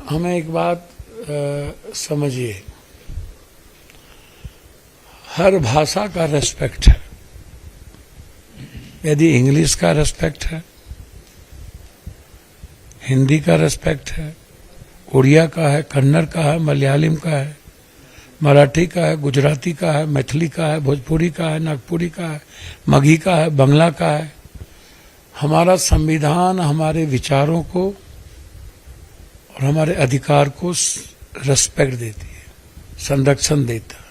हमें एक बात समझिए, हर भाषा का रेस्पेक्ट है। यदि इंग्लिश का रेस्पेक्ट है, हिंदी का रेस्पेक्ट है, उड़िया का है, कन्नड़ का है, मलयालम का है, मराठी का है, गुजराती का है, मैथिली का है, भोजपुरी का है, नागपुरी का है, मगही का है, बंगला का है। हमारा संविधान हमारे विचारों को और हमारे अधिकार को रेस्पेक्ट देती है, संरक्षण देता है,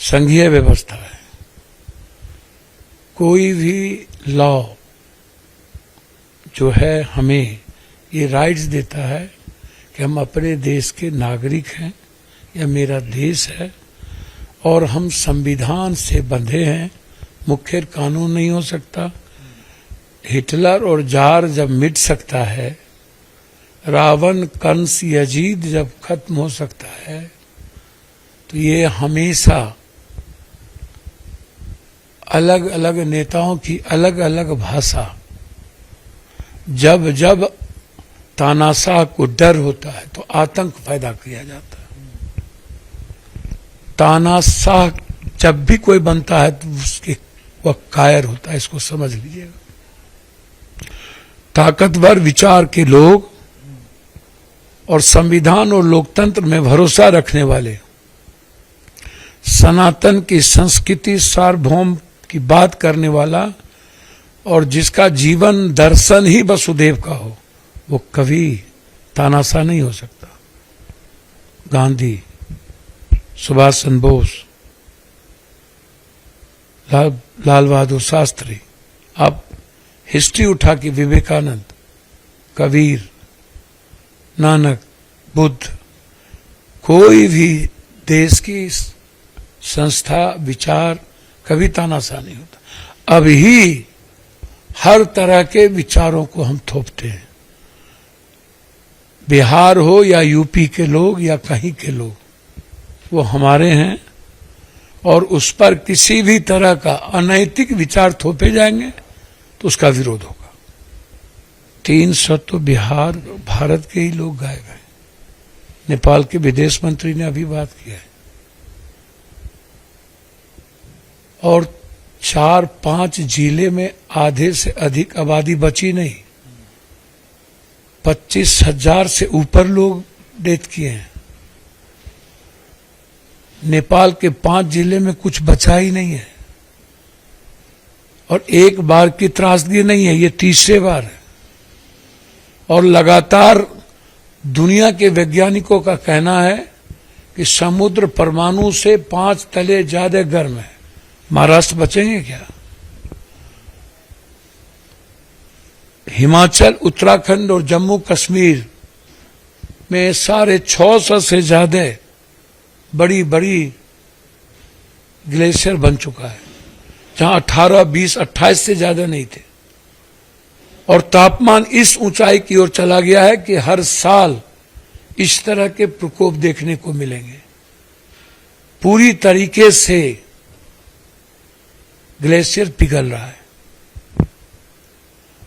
संघीय व्यवस्था है। कोई भी लॉ जो है हमें ये राइट्स देता है कि हम अपने देश के नागरिक हैं, यह मेरा देश है और हम संविधान से बंधे हैं। मुख्य कानून नहीं हो सकता। हिटलर और जार जब मिट सकता है, रावण कंस यजीद जब खत्म हो सकता है, तो ये हमेशा अलग अलग नेताओं की अलग अलग भाषा, जब जब तानाशाह को डर होता है तो आतंक पैदा किया जाता है। तानाशाह जब भी कोई बनता है तो उसके वह कायर होता है, इसको समझ लीजिएगा। ताकतवर विचार के लोग और संविधान और लोकतंत्र में भरोसा रखने वाले, सनातन की संस्कृति सार्वभौम की बात करने वाला और जिसका जीवन दर्शन ही वसुदेव का हो, वो कभी तानाशाह नहीं हो सकता। गांधी, सुभाष चंद्र बोस, लाल बहादुर शास्त्री, आप हिस्ट्री उठा के विवेकानंद, कबीर, नानक, बुद्ध, कोई भी देश की संस्था विचार कभी तानाशाह नहीं होता। अब ही हर तरह के विचारों को हम थोपते हैं। बिहार हो या यूपी के लोग या कहीं के लोग, वो हमारे हैं और उस पर किसी भी तरह का अनैतिक विचार थोपे जाएंगे तो उसका विरोध होगा। 300 तो बिहार भारत के ही लोग गायब हैं। नेपाल के विदेश मंत्री ने अभी बात किया है। और 4-5 जिले में आधे से अधिक आबादी बची नहीं। 25,000 से ऊपर लोग डेथ किए हैं। नेपाल के 5 जिले में कुछ बचा ही नहीं है। और एक बार की त्रासदी नहीं है, ये तीसरे बार है। और लगातार दुनिया के वैज्ञानिकों का कहना है कि समुद्र परमाणु से 5 तले ज्यादा गर्म है। महाराष्ट्र बचेंगे क्या? हिमाचल, उत्तराखंड और जम्मू कश्मीर में 650 से ज्यादा बड़ी बड़ी ग्लेशियर बन चुका है, जहां 18, 20, 28 से ज्यादा नहीं थे। और तापमान इस ऊंचाई की ओर चला गया है कि हर साल इस तरह के प्रकोप देखने को मिलेंगे। पूरी तरीके से ग्लेशियर पिघल रहा है।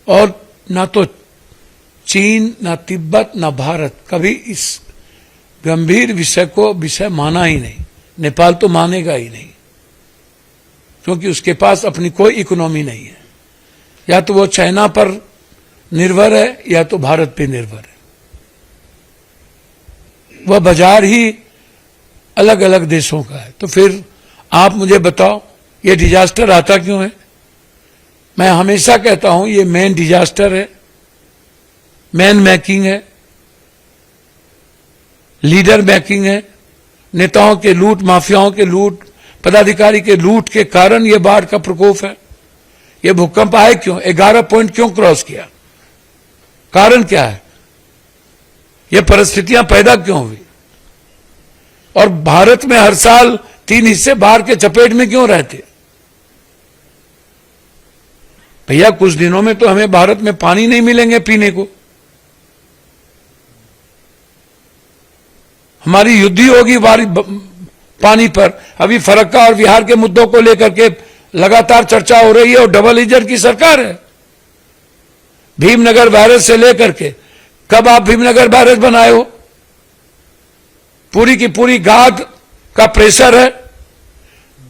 और ना तो चीन, ना तिब्बत, ना भारत कभी इस गंभीर विषय को विषय माना ही नहीं। नेपाल तो मानेगा ही नहीं, क्योंकि उसके पास अपनी कोई इकोनॉमी नहीं है। या तो वो चाइना पर निर्भर है या तो भारत पे निर्भर है। वह बाजार ही अलग अलग देशों का है। तो फिर आप मुझे बताओ, ये डिजास्टर आता क्यों है? मैं हमेशा कहता हूं ये मैन डिजास्टर है, मैन मेकिंग है, लीडर मेकिंग है। नेताओं के लूट, माफियाओं के लूट, पदाधिकारी के लूट के कारण ये बाढ़ का प्रकोप है। ये भूकंप आए क्यों? 11 पॉइंट क्यों क्रॉस किया? कारण क्या है? ये परिस्थितियां पैदा क्यों हुई? और भारत में हर साल 3 हिस्से बाढ़ के चपेट में क्यों रहते? भैया कुछ दिनों में तो हमें भारत में पानी नहीं मिलेंगे पीने को। हमारी युद्ध ही होगी पानी पर। अभी फरक्का और बिहार के मुद्दों को लेकर के लगातार चर्चा हो रही है और डबल इंजन की सरकार है। भीमनगर बैरेज से लेकर के, कब आप भीमनगर बैरेज बनाए हो? पूरी की पूरी गाद का प्रेशर है,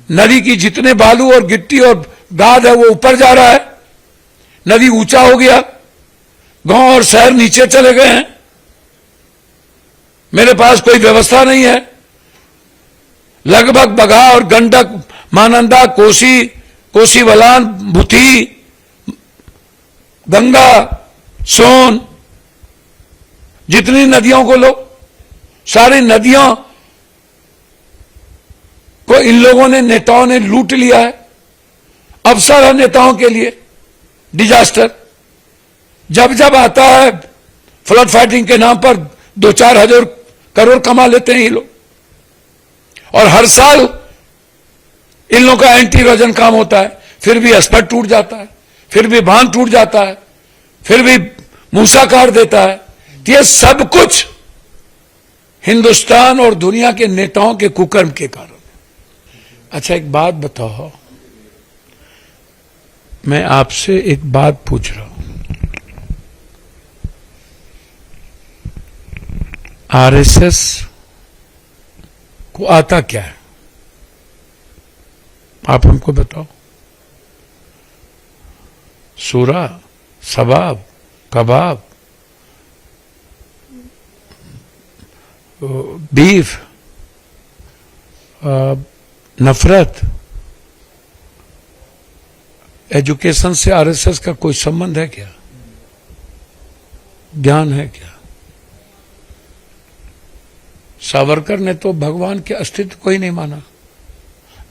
नदी की जितने बालू और गिट्टी और गाद है वो ऊपर जा रहा है, नदी ऊंचा हो गया, गांव और शहर नीचे चले गए हैं। मेरे पास कोई व्यवस्था नहीं है। लगभग बगहा और गंडक, महानंदा, कोसी, कोसी बलान, भूती, गंगा, सोन, जितनी नदियों को लो, सारी नदियों को इन लोगों ने, नेताओं ने लूट लिया है। अवसर है नेताओं के लिए डिजास्टर। जब जब आता है फ्लड फाइटिंग के नाम पर 2-4 हजार करोड़ कमा लेते हैं ये लोग, और हर साल इन लोगों का एंटी इरोजन काम होता है, फिर भी अस्पताल टूट जाता है, फिर भी बांध टूट जाता है, फिर भी मूसा काट देता है। तो ये सब कुछ हिंदुस्तान और दुनिया के नेताओं के कुकर्म के कारण। अच्छा, एक बात बताओ, मैं आपसे एक बात पूछ रहा हूं, आरएसएस को आता क्या है? आप हमको बताओ। सूरा, सबाब, कबाब, बीफ, नफरत। एजुकेशन से आरएसएस का कोई संबंध है क्या? ज्ञान है क्या? सावरकर ने तो भगवान के अस्तित्व को ही नहीं माना।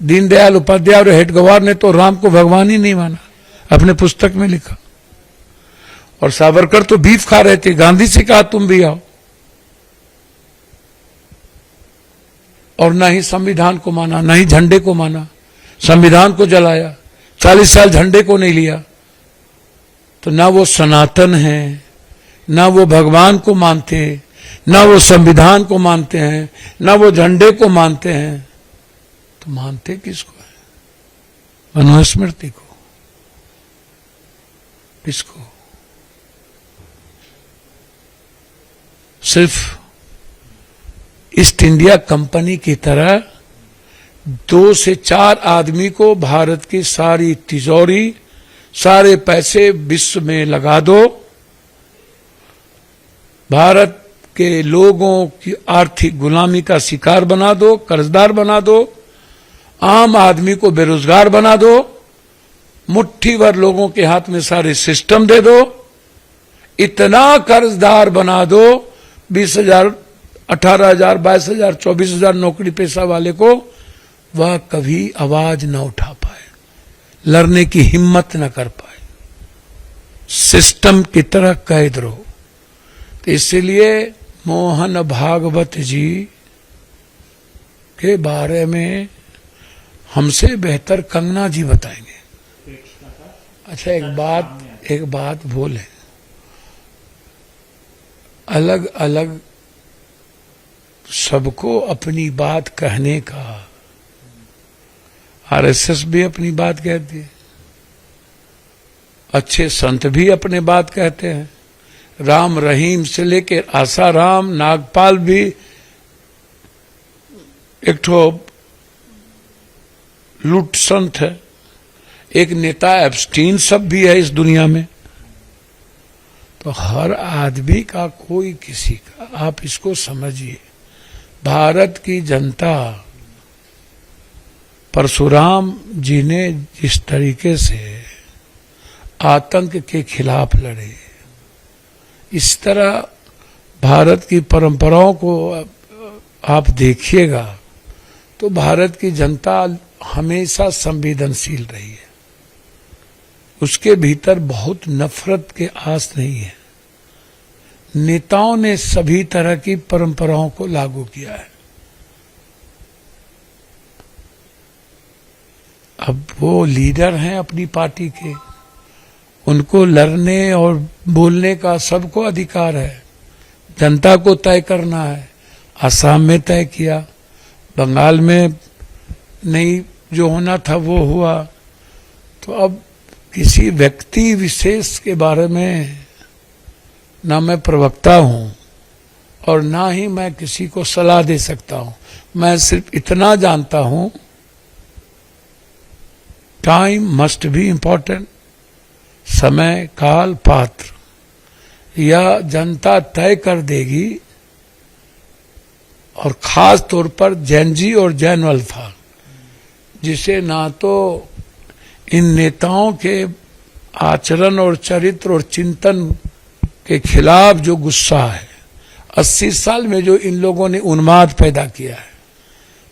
दीनदयाल उपाध्याय और हेडगेवार ने तो राम को भगवान ही नहीं माना, अपने पुस्तक में लिखा। और सावरकर तो बीफ खा रहे थे, गांधी से कहा तुम भी आओ। और ना ही संविधान को माना, ना ही झंडे को माना, संविधान को जलाया, 40 साल झंडे को नहीं लिया। तो ना वो सनातन है, ना वो भगवान को मानते हैं, ना वो संविधान को मानते हैं, ना वो झंडे को मानते हैं। तो मानते किसको है? मनुस्मृति को। किसको? सिर्फ ईस्ट इंडिया कंपनी की तरह 2 से 4 आदमी को भारत की सारी तिजोरी, सारे पैसे विश्व में लगा दो, भारत के लोगों की आर्थिक गुलामी का शिकार बना दो, कर्जदार बना दो, आम आदमी को बेरोजगार बना दो, मुट्ठी भर लोगों के हाथ में सारे सिस्टम दे दो, इतना कर्जदार बना दो, 20,000, 18,000, 22,000, 24,000 नौकरी पेशा वाले को, वह कभी आवाज न उठा पाए, लड़ने की हिम्मत न कर पाए, सिस्टम की तरह कैद रहो। तो इसलिए मोहन भागवत जी के बारे में हमसे बेहतर कंगना जी बताएंगे। अच्छा, एक बात बोले, अलग अलग सबको अपनी बात कहने का, आरएसएस भी अपनी बात कहती है, अच्छे संत भी अपने बात कहते हैं, राम रहीम से लेकर आसाराम, नागपाल भी एक ठो लुट संत है, एक नेता एब्स्टीन सब भी है इस दुनिया में। तो हर आदमी का कोई किसी का, आप इसको समझिए। भारत की जनता परशुराम जी ने जिस तरीके से आतंक के खिलाफ लड़े, इस तरह भारत की परंपराओं को आप देखिएगा तो भारत की जनता हमेशा संवेदनशील रही है। उसके भीतर बहुत नफरत के आस नहीं है। नेताओं ने सभी तरह की परंपराओं को लागू किया है। अब वो लीडर हैं अपनी पार्टी के, उनको लड़ने और बोलने का सबको अधिकार है। जनता को तय करना है। असम में तय किया, बंगाल में नहीं, जो होना था वो हुआ। तो अब किसी व्यक्ति विशेष के बारे में, ना मैं प्रवक्ता हूं, और ना ही मैं किसी को सलाह दे सकता हूं। मैं सिर्फ इतना जानता हूं, टाइम मस्ट बी इम्पोर्टेंट, समय काल पात्र यह जनता तय कर देगी। और खास तौर पर जैन जी और जैन अल्फा, जिसे ना तो इन नेताओं के आचरण और चरित्र और चिंतन के खिलाफ जो गुस्सा है, 80 साल में जो इन लोगों ने उन्माद पैदा किया है,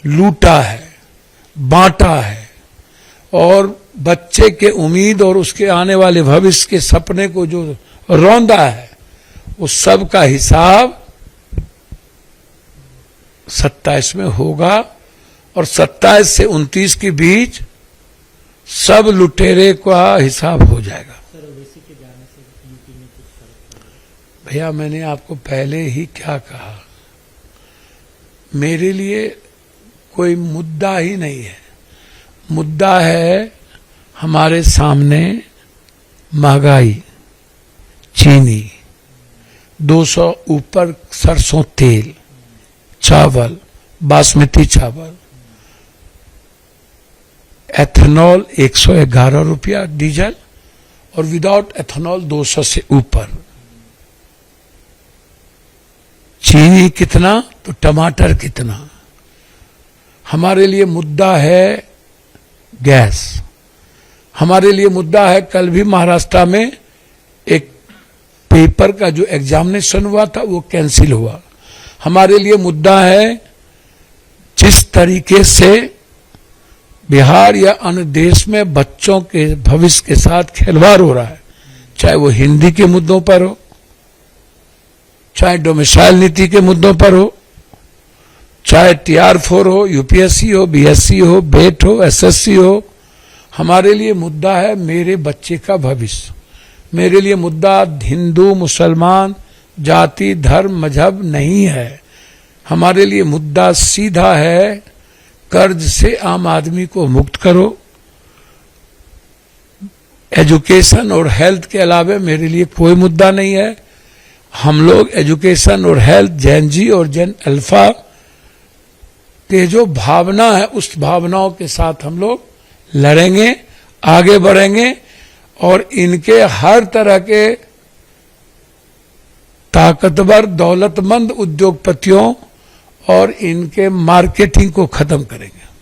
लूटा है, बांटा है और बच्चे के उम्मीद और उसके आने वाले भविष्य के सपने को जो रौंदा है, उस सब का हिसाब 27 में होगा। और 27 से 29 के बीच सब लुटेरे का हिसाब हो जाएगा। भैया मैंने आपको पहले ही क्या कहा, मेरे लिए कोई मुद्दा ही नहीं है। मुद्दा है हमारे सामने महंगाई, चीनी, 200 ऊपर सरसों तेल, चावल, बासमती चावल, एथेनॉल 111 रुपया डीजल और विदाउट एथेनॉल 200 से ऊपर। चीनी कितना तो टमाटर कितना। हमारे लिए मुद्दा है गैस। हमारे लिए मुद्दा है, कल भी महाराष्ट्र में एक पेपर का जो एग्जामिनेशन हुआ था वो कैंसिल हुआ। हमारे लिए मुद्दा है जिस तरीके से बिहार या अन्य देश में बच्चों के भविष्य के साथ खिलवाड़ हो रहा है, चाहे वो हिंदी के मुद्दों पर हो, चाहे डोमिसाइल नीति के मुद्दों पर हो, चाहे TR4 हो, UPSC हो, BSc हो, बेट हो, SSC हो। हमारे लिए मुद्दा है मेरे बच्चे का भविष्य। मेरे लिए मुद्दा हिंदू मुसलमान जाति धर्म मजहब नहीं है। हमारे लिए मुद्दा सीधा है, कर्ज से आम आदमी को मुक्त करो। एजुकेशन और हेल्थ के अलावा मेरे लिए कोई मुद्दा नहीं है। हम लोग एजुकेशन और हेल्थ, जैन जी और जैन अल्फा के जो भावना है, उस भावनाओं के साथ हम लोग लड़ेंगे, आगे बढ़ेंगे और इनके हर तरह के ताकतवर दौलतमंद उद्योगपतियों और इनके मार्केटिंग को खत्म करेंगे।